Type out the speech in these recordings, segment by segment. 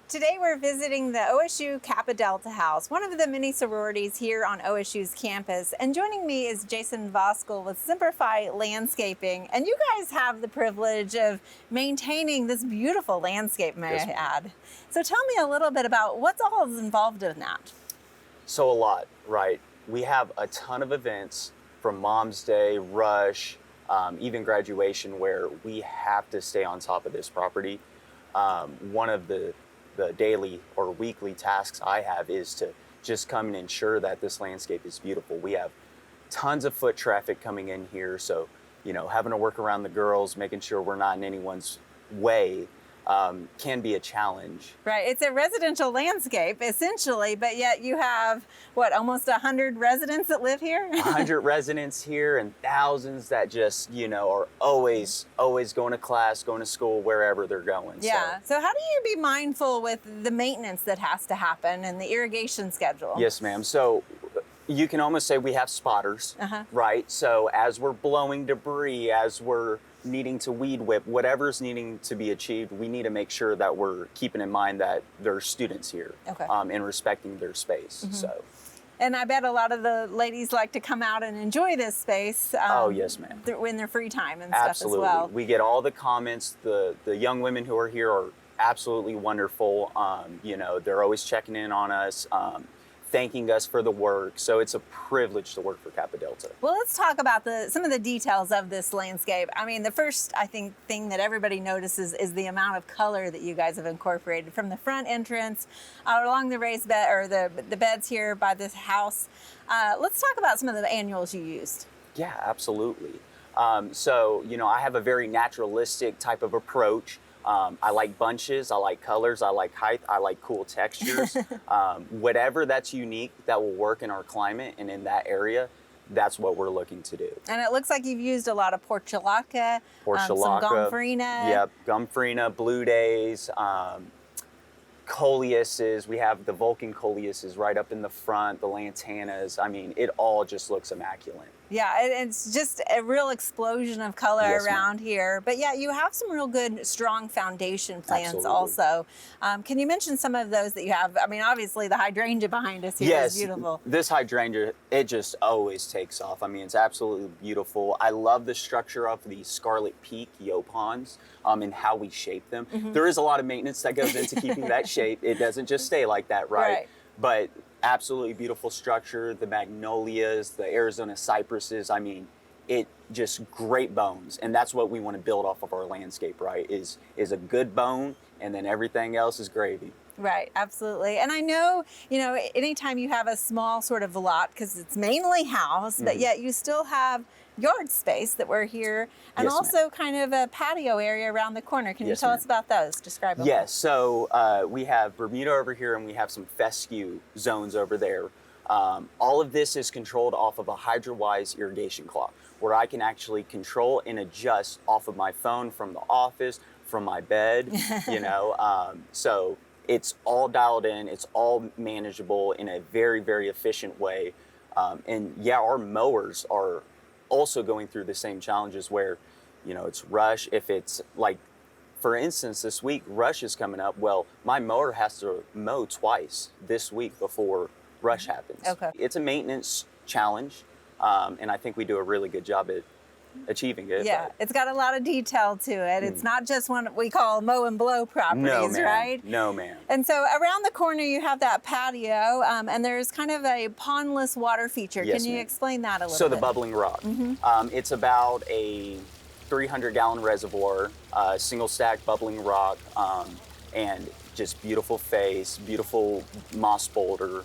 Today we're visiting the OSU Kappa Delta house, one of the many sororities here on OSU's campus. And joining me is Jason Voskuhl with Semper Fi Landscaping. And you guys have the privilege of maintaining this beautiful landscape, may I add. So tell me a little bit about what's all is involved in that. So a lot, right? We have a ton of events from Mom's Day, Rush, even graduation, where we have to stay on top of this property. One of the daily or weekly tasks I have is to just come and ensure that this landscape is beautiful. We have tons of foot traffic coming in here, so having to work around the girls, making sure we're not in anyone's way can be a challenge. Right, it's a residential landscape essentially, but yet you have what, almost 100 residents that live here? 100 residents here and thousands that just are always going to class, going to school, wherever they're going. Yeah. So how do you be mindful with the maintenance that has to happen and the irrigation schedule? Yes, ma'am. So you can almost say we have spotters, right? So as we're blowing debris, as we're needing to weed whip, whatever's needing to be achieved, we need to make sure that we're keeping in mind that there are students here, and respecting their space. So. And I bet a lot of the ladies like to come out and enjoy this space. Oh, yes, ma'am. In their free time and Absolutely. stuff as well. We get all the comments. The young women who are here are absolutely wonderful. They're always checking in on us, thanking us for the work. So it's a privilege to work for Kappa Delta. Well, let's talk about some of the details of this landscape. I mean, the first, I think, thing that everybody notices is the amount of color that you guys have incorporated from the front entrance along the raised bed or the beds here by this house. Let's talk about some of the annuals you used. Yeah, absolutely. I have a very naturalistic type of approach. I like bunches, I like colors, I like height, I like cool textures. Whatever that's unique that will work in our climate and in that area, that's what we're looking to do. And it looks like you've used a lot of portulaca, some gomphrena. Yep, gomphrena, blue days, coleuses. We have the Vulcan coleuses right up in the front, the lantanas. I mean, it all just looks immaculate. Yeah, it's just a real explosion of color around here. But yeah, you have some real good, strong foundation plants also. Can you mention some of those that you have? I mean, obviously the hydrangea behind us here is beautiful. This hydrangea, it just always takes off. I mean, it's absolutely beautiful. I love the structure of the Scarlet Peak Yaupons and how we shape them. There is a lot of maintenance that goes into keeping that shape. It doesn't just stay like that, right? But absolutely beautiful structure, the magnolias, the Arizona cypresses. I mean, it just great bones. And that's what we want to build off of our landscape, right? Is a good bone, and then everything else is gravy. Right, absolutely. And I know, anytime you have a small sort of lot, because it's mainly house, but yet you still have yard space that we're here, and also kind of a patio area around the corner. Can you tell us about those? Describe them. Yes, so we have Bermuda over here, and we have some fescue zones over there. All of this is controlled off of a HydroWise irrigation clock, where I can actually control and adjust off of my phone from the office, from my bed, so it's all dialed in, it's all manageable in a very, very efficient way. Our mowers are also going through the same challenges where, it's rush. If it's like, for instance, this week, rush is coming up. Well, my mower has to mow twice this week before rush happens. Okay. It's a maintenance challenge, and I think we do a really good job at achieving it. Yeah, it's got a lot of detail to it. It's not just one we call mow and blow properties, right? No, ma'am. And so around the corner you have that patio, and there's kind of a pondless water feature. Can you explain that a little bit? So the bubbling rock. It's about a 300-gallon reservoir, single stack bubbling rock, and just beautiful face, beautiful moss boulder.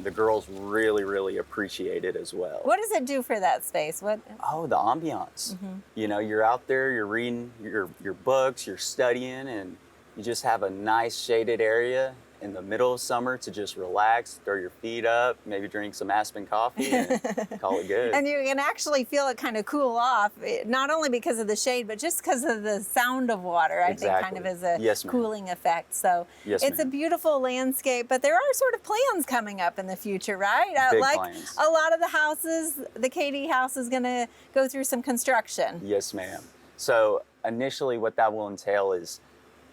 The girls really, really appreciate it as well. What does it do for that space? Oh, the ambiance. You're out there, you're reading your books, you're studying, and you just have a nice shaded area in the middle of summer to just relax, throw your feet up, maybe drink some Aspen coffee, and call it good. And you can actually feel it kind of cool off, not only because of the shade, but just because of the sound of water, I think kind of is a cooling effect. So it's a beautiful landscape, but there are sort of plans coming up in the future, right? Big plans. A lot of the houses, the KD house is going to go through some construction. Yes, ma'am. So initially what that will entail is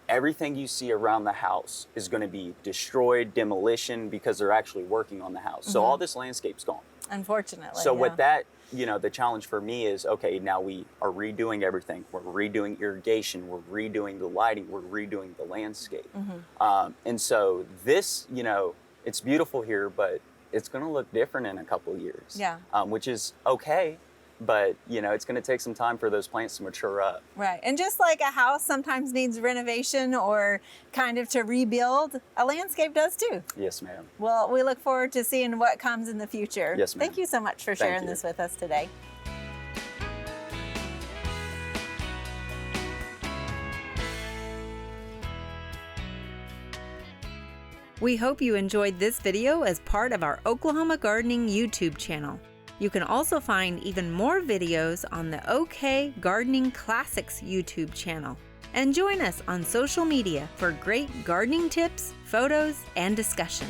everything you see around the house is going to be destroyed, demolition, because they're actually working on the house. So all this landscape's gone. Unfortunately. So yeah. what that, the challenge for me is, okay, now we are redoing everything. We're redoing irrigation, we're redoing the lighting, we're redoing the landscape. And so this, it's beautiful here, but it's going to look different in a couple of years. Yeah. Which is okay. But, it's going to take some time for those plants to mature up. Right. And just like a house sometimes needs renovation or kind of to rebuild, a landscape does too. Yes, ma'am. Well, we look forward to seeing what comes in the future. Yes, ma'am. Thank you so much for sharing this with us today. We hope you enjoyed this video as part of our Oklahoma Gardening YouTube channel. You can also find even more videos on the OK Gardening Classics YouTube channel. And join us on social media for great gardening tips, photos, and discussion.